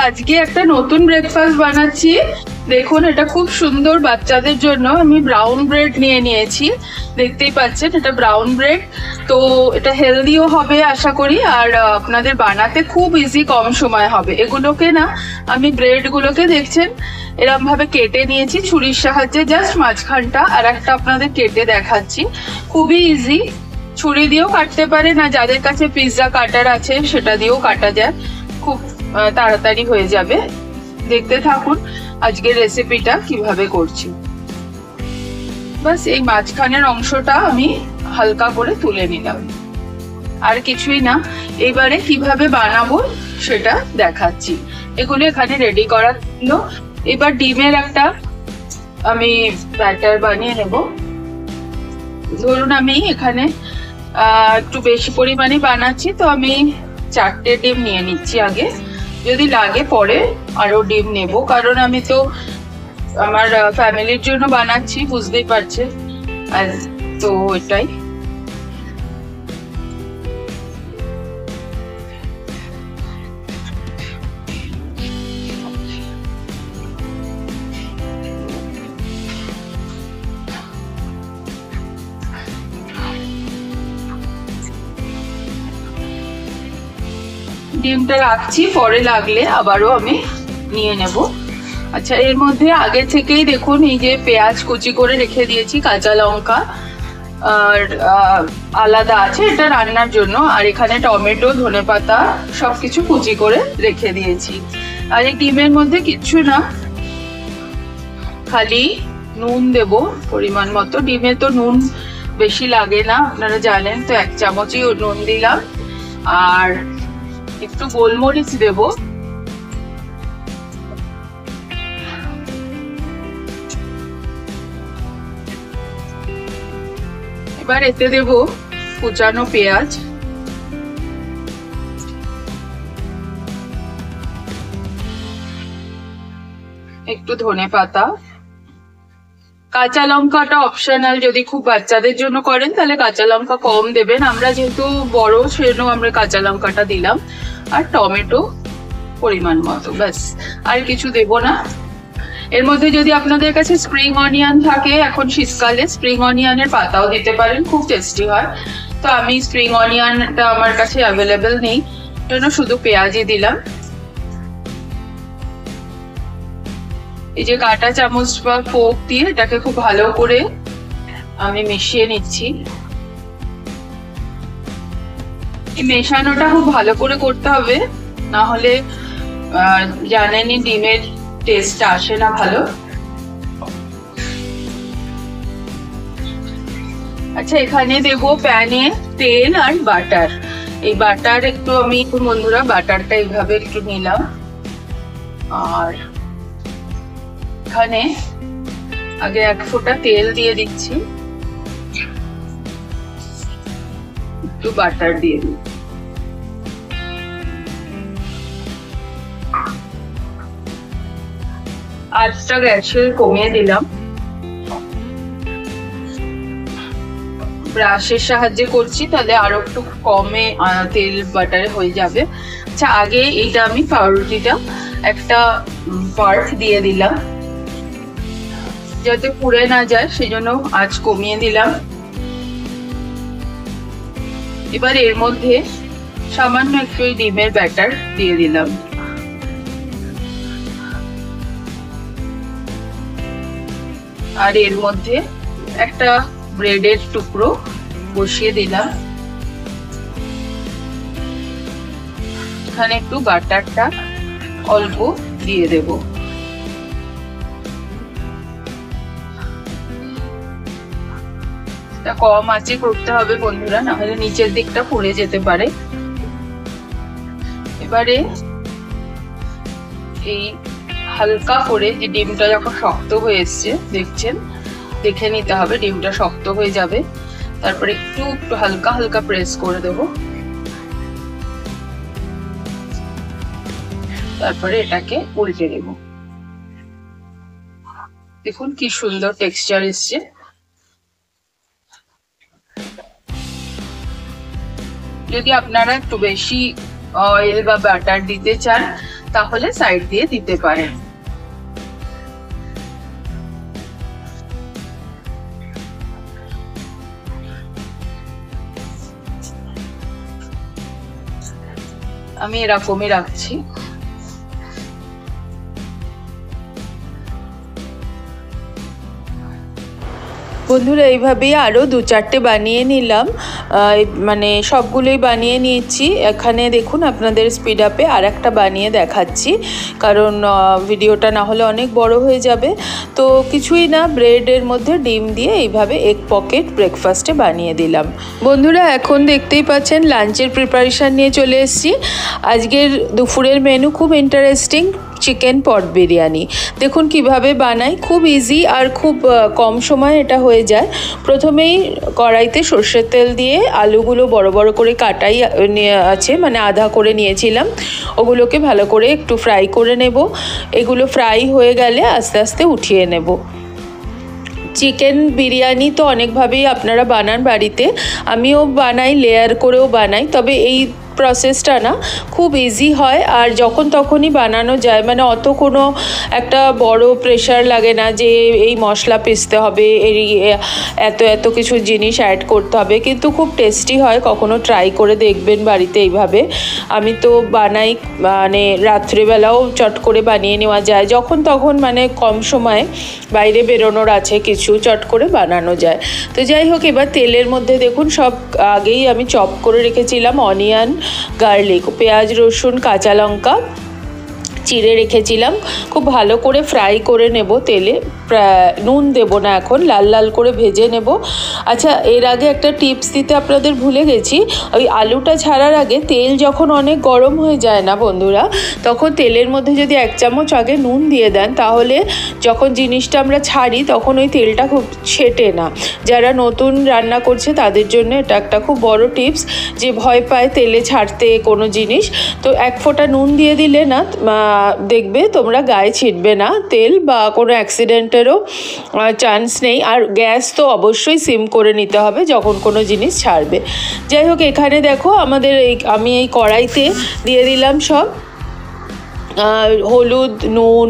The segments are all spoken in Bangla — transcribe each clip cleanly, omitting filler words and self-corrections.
আজকে একটা নতুন ব্রেকফাস্ট বানাচ্ছি। দেখুন, এটা খুব সুন্দর বাচ্চাদের জন্য। আমি ব্রাউন ব্রেড নিয়ে নিয়েছি, দেখতেই পাচ্ছেন এটা ব্রাউন ব্রেড। তো এটা হেলদিও হবে আশা করি, আর আপনাদের বানাতে খুব ইজি, কম সময় হবে। এগুলোকে না, আমি ব্রেডগুলোকে দেখছেন এরম ভাবে কেটে নিয়েছি ছুরির সাহায্যে, জাস্ট মাঝখানটা। আর একটা আপনাদের কেটে দেখাচ্ছি, খুবই ইজি। ছুরি দিয়েও কাটতে পারে, না যাদের কাছে পিৎজা কাটার আছে সেটা দিয়েও কাটা যায়, খুব তাড়াতাড়ি হয়ে যাবে। দেখতে থাকুন আজকের রেসিপিটা কিভাবে করছি। বাস এই মাঝখানের অংশটা আমি হালকা করে তুলে নিলাম, আর কিছুই না। এবারে কিভাবে বানাবো সেটা দেখাচ্ছি। এগুলো এখানে রেডি করা ছিল। এবার ডিমের একটা আমি ব্যাটার বানিয়ে নেব। ধরুন আমি এখানে একটু বেশি পরিমাণে বানাচ্ছি, তো আমি 4টে ডিম নিয়ে নিচ্ছি আগে। যদি লাগে পরে আরো ডিম নেব, কারণ আমি তো আমার ফ্যামিলির জন্য বানাচ্ছি, বুঝতেই পারছেন। আর তো এটাই। ডিমটা রাখছি, পরে লাগলে আবারও আমি নিয়ে নেব। আচ্ছা, এর মধ্যে আগে থেকেই দেখুন এই যে পেঁয়াজ কুচি করে রেখে দিয়েছি, কাঁচা লঙ্কা আর আলাদা আছে এটা রান্নার জন্য, আর এখানে টমেটো, ধনেপাতা সবকিছু কুচি করে রেখে দিয়েছি। আর এই ডিমের মধ্যে কিচ্ছু না, খালি নুন দেব পরিমাণ মতো। ডিমে তো নুন বেশি লাগে না, আপনারা জানেন, তো 1 চামচই নুন দিলাম। আর একটু গোলমরিচ দেব। এবার এতে দেব কুচানো পেঁয়াজ, একটু ধনেপাতা, কাঁচা লঙ্কাটা অপশনাল। যদি খুব বাচ্চাদের জন্য করেন তাহলে কাঁচা লঙ্কা কম দেবেন, আমরা যেহেতু বড় সেজন্য আমরা কাঁচা লঙ্কাটা দিলাম। আর টমেটো পরিমাণ মতো, ব্যাস, আর কিছু দেব না। এর মধ্যে যদি আপনাদের কাছে স্প্রিং অনিয়ন থাকে, এখন শীতকালে স্প্রিং অনিয়নের পাতাও দিতে পারেন, খুব টেস্টি হয়। তো আমি স্প্রিং অনিয়নটা আমার কাছে অ্যাভেলেবেল নেই, জন্য শুধু পেঁয়াজই দিলাম। এই যে কাঁটা চামচ বা ফোর্ক দিয়ে এটাকে খুব ভালো করে আমি মিশিয়ে নিচ্ছি। এই মেশানোটা খুব ভালো করে করতে হবে, না হলে জানেনই ডিমের টেস্টটা আসে না ভালো। আচ্ছা, এখানে দেব প্যানে তেল আর বাটার। এই বাটার একটু আমি বন্ধুরা বাটারটা এইভাবে একটু নিলাম, আর এখানে আগে 1 ফোঁটা তেল দিয়ে দিচ্ছি, একটু বাটার দিয়ে দিই। আঁচটা গ্যাসের কমিয়ে দিলাম। ব্রাশের সাহায্যে করছি, তাহলে আরো একটু কমে তেল বাটারে হয়ে যাবে। আচ্ছা, আগে এইটা আমি পাউরুটিটা একটা পার্ট দিয়ে দিলাম, যাতে পুড়ে না যায়, সেজন্য আঁচ কমিয়ে দিলাম। এবার এর মধ্যে সামান্য একটু ডিমের ব্যাটার দিয়ে দিলাম। আর এর মধ্যে একটা ব্রেডের টুকরো বসিয়ে দিলাম। এখানে একটু বাটারটা অল্প দিয়ে দেব। এটা কম আঁচে করতে হবে বন্ধুরা, না হলে নিচের দিকটা পুড়ে যেতে পারে। এবারে এই হালকা করে, যে ডিমটা যখন শক্ত হয়ে এসছে দেখছেন, দেখে নিতে হবে ডিমটা শক্ত হয়ে যাবে, তারপরে একটু হালকা হালকা প্রেস করে দেব। তারপরে এটাকে উল্টে দেব। দেখুন কি সুন্দর টেক্সচার এসছে। যদি আপনারা একটু বেশি অয়েল বা বাটার দিতে চান তাহলে সাইড দিয়ে দিতে পারেন। আমি এরকমই রাখছি। বন্ধুরা এইভাবেই আরও 2-4টে বানিয়ে নিলাম, মানে সবগুলোই বানিয়ে নিয়েছি। এখানে দেখুন আপনাদের স্পিড আপে আর একটা বানিয়ে দেখাচ্ছি, কারণ ভিডিওটা না হলে অনেক বড় হয়ে যাবে। তো কিছুই না, ব্রেডের মধ্যে ডিম দিয়ে এইভাবে এগ পকেট ব্রেকফাস্টে বানিয়ে দিলাম। বন্ধুরা এখন দেখতেই পাচ্ছেন লাঞ্চের প্রিপারেশান নিয়ে চলে এসেছি। আজকের দুপুরের মেনু খুব ইন্টারেস্টিং, চিকেন পট বিরিয়ানি। দেখুন কিভাবে বানাই, খুব ইজি আর খুব কম সময় এটা হয়ে যায়। প্রথমেই কড়াইতে সর্ষের তেল দিয়ে আলুগুলো বড় বড় করে কাটাই আছে, মানে আধা করে নিয়েছিলাম, ওগুলোকে ভালো করে একটু ফ্রাই করে নেব। এগুলো ফ্রাই হয়ে গেলে আস্তে আস্তে উঠিয়ে নেব। চিকেন বিরিয়ানি তো অনেকভাবেই আপনারা বানান বাড়িতে, আমিও বানাই, লেয়ার করেও বানাই, তবে এই প্রসেসটা না খুব ইজি হয় আর যখন তখনই বানানো যায়, মানে অত কোনো একটা বড় প্রেশার লাগে না যে এই মশলা পিষতে হবে, এই এত কিছু জিনিস অ্যাড করতে হবে, কিন্তু খুব টেস্টি হয়। কখনো ট্রাই করে দেখবেন বাড়িতে এইভাবে। আমি তো বানাই, মানে রাত্রেবেলাও চট করে বানিয়ে নেওয়া যায়, যখন তখন, মানে কম সময়ে বাইরে বেরোনোর আছে কিছু, চট করে বানানো যায়। তো যাই হোক, এবার তেলের মধ্যে দেখুন সব আগেই আমি চপ করে রেখেছিলাম, অনিয়ন, গার্লিক, পেঁয়াজ, রসুন, কাঁচা লঙ্কা চিড়ে রেখেছিলাম, খুব ভালো করে ফ্রাই করে নেব তেলে। নুন দেব না এখন, লাল লাল করে ভেজে নেব। আচ্ছা, এর আগে একটা টিপস দিতে আপনাদের ভুলে গেছি, ওই আলুটা ছাড়ার আগে তেল যখন অনেক গরম হয়ে যায় না বন্ধুরা, তখন তেলের মধ্যে যদি 1 চামচ আগে নুন দিয়ে দেন, তাহলে যখন জিনিসটা আমরা ছাড়ি তখন ওই তেলটা খুব ছেটে না। যারা নতুন রান্না করছে তাদের জন্য এটা একটা খুব বড় টিপস, যে ভয় পায় তেলে ছাড়তে কোনো জিনিস, তো 1 ফোঁটা নুন দিয়ে দিলে না, দেখবে তোমরা গায়ে ছিটবে না তেল, বা কোনো অ্যাক্সিডেন্টেরও চান্স নেই। আর গ্যাস তো অবশ্যই সিম করে নিতে হবে যখন কোনো জিনিস ছাড়বে। যাই হোক, এখানে দেখো আমাদের আমি এই কড়াইতে দিয়ে দিলাম সব হলুদ, নুন,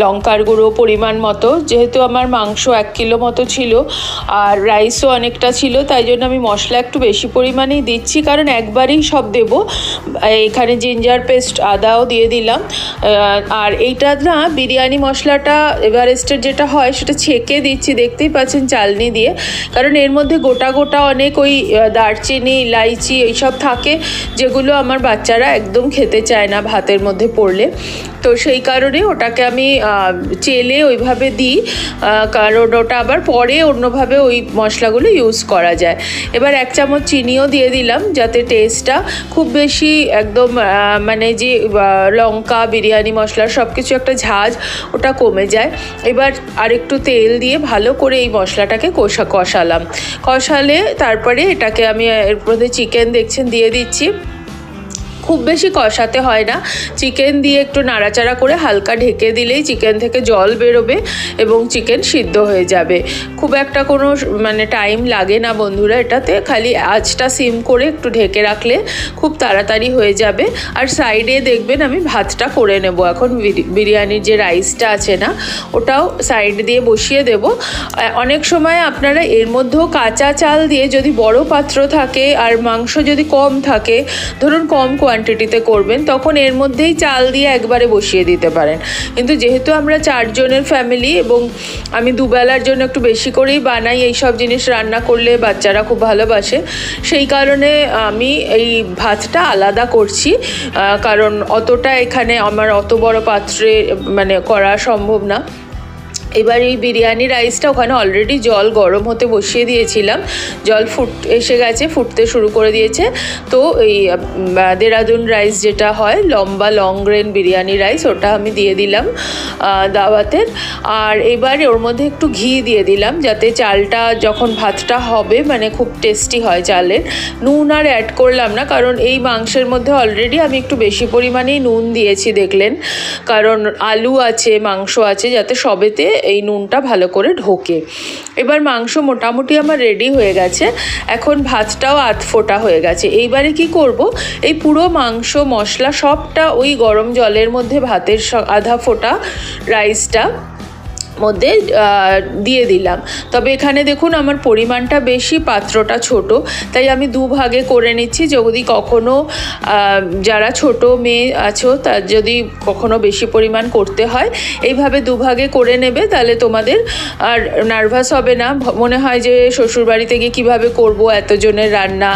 লঙ্কার গুঁড়ো পরিমাণ মতো। যেহেতু আমার মাংস 1 কিলো মতো ছিল আর রাইসও অনেকটা ছিল, তাই জন্য আমি মশলা একটু বেশি পরিমাণেই দিচ্ছি, কারণ একবারেই সব দেব। এখানে জিঞ্জার পেস্ট, আদাও দিয়ে দিলাম। আর এইটা না, বিরিয়ানি মশলাটা এভারেস্টের যেটা হয় সেটা ছেঁকে দিচ্ছি, দেখতেই পাচ্ছেন চালনি দিয়ে, কারণ এর মধ্যে গোটা গোটা অনেক ওই দারচিনি, ইলাইচি এইসব থাকে, যেগুলো আমার বাচ্চারা একদম খেতে চায় না ভাতের মধ্যে পড়লে। তো সেই কারণে ওটাকে আমি চেলে ওইভাবে দিই, কারণ ওটা আবার পরে অন্যভাবে ওই মশলাগুলো ইউজ করা যায়। এবার 1 চামচ চিনিও দিয়ে দিলাম, যাতে টেস্টটা খুব বেশি একদম, মানে যে লঙ্কা, বিরিয়ানি মশলা সব কিছু একটা ঝাঁজ, ওটা কমে যায়। এবার আরেকটু তেল দিয়ে ভালো করে এই মশলাটাকে কষালে তারপরে এটাকে আমি এর মধ্যে চিকেন দেখছেন দিয়ে দিচ্ছি। খুব বেশি কষাতে হয় না, চিকেন দিয়ে একটু নাড়াচাড়া করে হালকা ঢেকে দিলেই চিকেন থেকে জল বেরোবে এবং চিকেন সিদ্ধ হয়ে যাবে। খুব একটা কোনো মানে টাইম লাগে না বন্ধুরা এটাতে, খালি আঁচটা সিম করে একটু ঢেকে রাখলে খুব তাড়াতাড়ি হয়ে যাবে। আর সাইডে দেখবেন আমি ভাতটা করে নেব এখন, বিরিয়ানির যে রাইসটা আছে না, ওটাও সাইড দিয়ে বসিয়ে দেব। অনেক সময় আপনারা এর মধ্যেও কাঁচা চাল দিয়ে, যদি বড় পাত্র থাকে আর মাংস যদি কম থাকে, ধরুন কম কোয়ান্টিটিতে করবেন, তখন এর মধ্যেই চাল দিয়ে একবারে বসিয়ে দিতে পারেন। কিন্তু যেহেতু আমরা 4 জনের ফ্যামিলি এবং আমি দুবেলার জন্য একটু বেশি করেই বানাই, এই সব জিনিস রান্না করলে বাচ্চারা খুব ভালোবাসে, সেই কারণে আমি এই ভাতটা আলাদা করছি, কারণ অতটা এখানে আমার অত বড় পাত্রে মানে করা সম্ভব না। এবার এই বিরিয়ানি রাইসটা ওখানে অলরেডি জল গরম হতে বসিয়ে দিয়েছিলাম, জল এসে গেছে, ফুটতে শুরু করে দিয়েছে। তো এই দেরাদুন রাইস যেটা হয়, লম্বা লং গ্রেন বিরিয়ানি রাইস, ওটা আমি দিয়ে দিলাম দাওয়াতের। আর এবার ওর মধ্যে একটু ঘি দিয়ে দিলাম, যাতে চালটা যখন ভাতটা হবে মানে খুব টেস্টি হয় চালের। নুন আর অ্যাড করলাম না, কারণ এই মাংসের মধ্যে অলরেডি আমি একটু বেশি পরিমাণেই নুন দিয়েছি দেখলেন, কারণ আলু আছে, মাংস আছে, যাতে সবেতে এই নুনটা ভালো করে ঢোকে। এবার মাংস মোটামুটি আমার রেডি হয়ে গেছে, এখন ভাতটাও আধ ফোটা হয়ে গেছে। এইবারে কি করব, এই পুরো মাংস মশলা সবটা ওই গরম জলের মধ্যে ভাতের আধা ফোটা রাইসটা মধ্যে দিয়ে দিলাম। তবে এখানে দেখুন আমার পরিমাণটা বেশি, পাত্রটা ছোট, তাই আমি দুভাগে করে নিচ্ছি। যদি কখনো যারা ছোট মেয়ে আছো তার যদি কখনো বেশি পরিমাণ করতে হয়, এইভাবে দুভাগে করে নেবে, তাহলে তোমাদের আর নার্ভাস হবে না। মনে হয় যে শ্বশুরবাড়িতে গিয়ে কীভাবে করবো এতজনের রান্না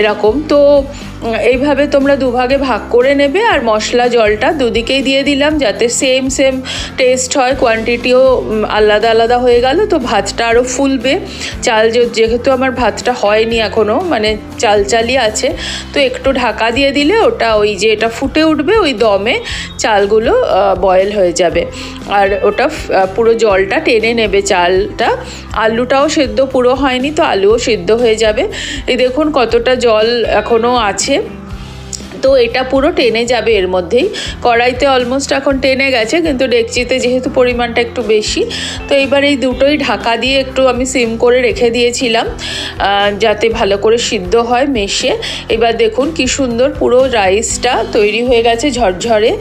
এরকম। তো এইভাবে তোমরা দুভাগে ভাগ করে নেবে। আর মশলা জলটা দুদিকেই দিয়ে দিলাম যাতে সেম টেস্ট হয়, কোয়ান্টিটিও আলাদা আলাদা হয়ে গেল, তো ভাতটা আরও ফুলবে। চাল যেহেতু আমার ভাতটা হয়নি এখনও, মানে চালই আছে, তো একটু ঢাকা দিয়ে দিলে ওটা ওই যে এটা ফুটে উঠবে, ওই দমে চালগুলো বয়েল হয়ে যাবে আর ওটা পুরো জলটা টেনে নেবে চালটা। আলুটাও সেদ্ধ পুরো হয়নি, তো আলুও সেদ্ধ হয়ে যাবে। এই দেখুন কতটা জল এখনও আছে, তো এটা পুরো টেনে যাবে এর মধ্যেই। কড়াইতে অলমোস্ট এখন টেনে গেছে, কিন্তু ডেকচিতে যেহেতু পরিমাণটা একটু বেশি, তো এবার এই দুটোই ঢাকা দিয়ে একটু আমি সিম করে রেখে দিয়েছিলাম যাতে ভালো করে সিদ্ধ হয় মেশে। এবার দেখুন কি সুন্দর পুরো রাইসটা তৈরি হয়ে গেছে ঝরঝরে,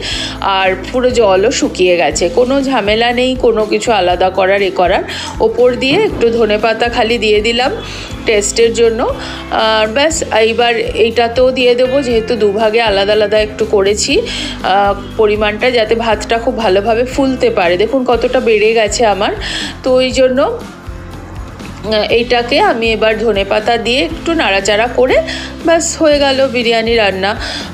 আর পুরো জলও শুকিয়ে গেছে, কোনো ঝামেলা নেই কোনো কিছু আলাদা করার ওপর দিয়ে একটু ধনেপাতা খালি দিয়ে দিলাম টেস্টের জন্য। আর ব্যাস, এইবার এইটাতেও দিয়ে দেবো, যেহেতু দুভাগে আলাদা আলাদা একটু করেছি পরিমাণটা, যাতে ভাতটা খুব ভালোভাবে ফুলতে পারে। দেখুন কতটা বেড়ে গেছে আমার, তো ওই জন্য এইটাকে আমি এবার ধনেপাতা দিয়ে একটু নাড়াচাড়া করে ব্যাস হয়ে গেল বিরিয়ানি রান্না।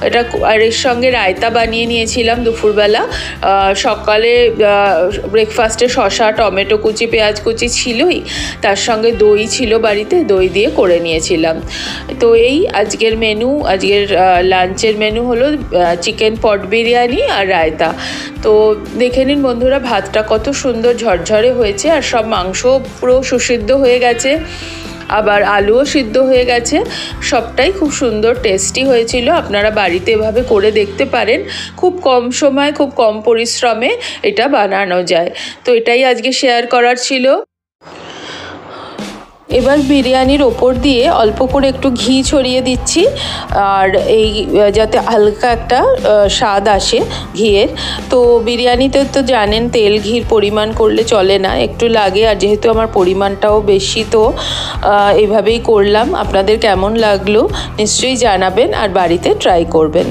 এটা আর এর সঙ্গে রায়তা বানিয়ে নিয়েছিলাম দুপুরবেলা। সকালে ব্রেকফাস্টে শসা, টমেটো কুচি, পেঁয়াজ কুচি ছিলই, তার সঙ্গে দই ছিল বাড়িতে, দই দিয়ে করে নিয়েছিলাম। তো এই আজকের মেনু, আজকের লাঞ্চের মেনু হলো চিকেন পট বিরিয়ানি আর রায়তা। তো দেখে নিন বন্ধুরা, ভাতটা কত সুন্দর ঝরঝরে হয়েছে, আর সব মাংস পুরো সুসিদ্ধ হয়ে গেছে, আবার আলুও সিদ্ধ হয়ে গেছে, সবটাই খুব সুন্দর টেস্টি হয়েছিল। আপনারা বাড়িতে এভাবে করে দেখতে পারেন, খুব কম সময় খুব কম পরিশ্রমে এটা বানানো যায়। তো এটাই আজকে শেয়ার করার ছিল। এবার বিরিয়ানির ওপর দিয়ে অল্প করে একটু ঘি ছড়িয়ে দিচ্ছি, আর এই যাতে হালকা একটা স্বাদ আসে ঘিয়ের। তো বিরিয়ানিতে তো জানেন তেল ঘির পরিমাণ করলে চলে না, একটু লাগে, আর যেহেতু আমার পরিমাণটাও বেশি, তো এইভাবেই করলাম। আপনাদের কেমন লাগলো নিশ্চয়ই জানাবেন, আর বাড়িতে ট্রাই করবেন।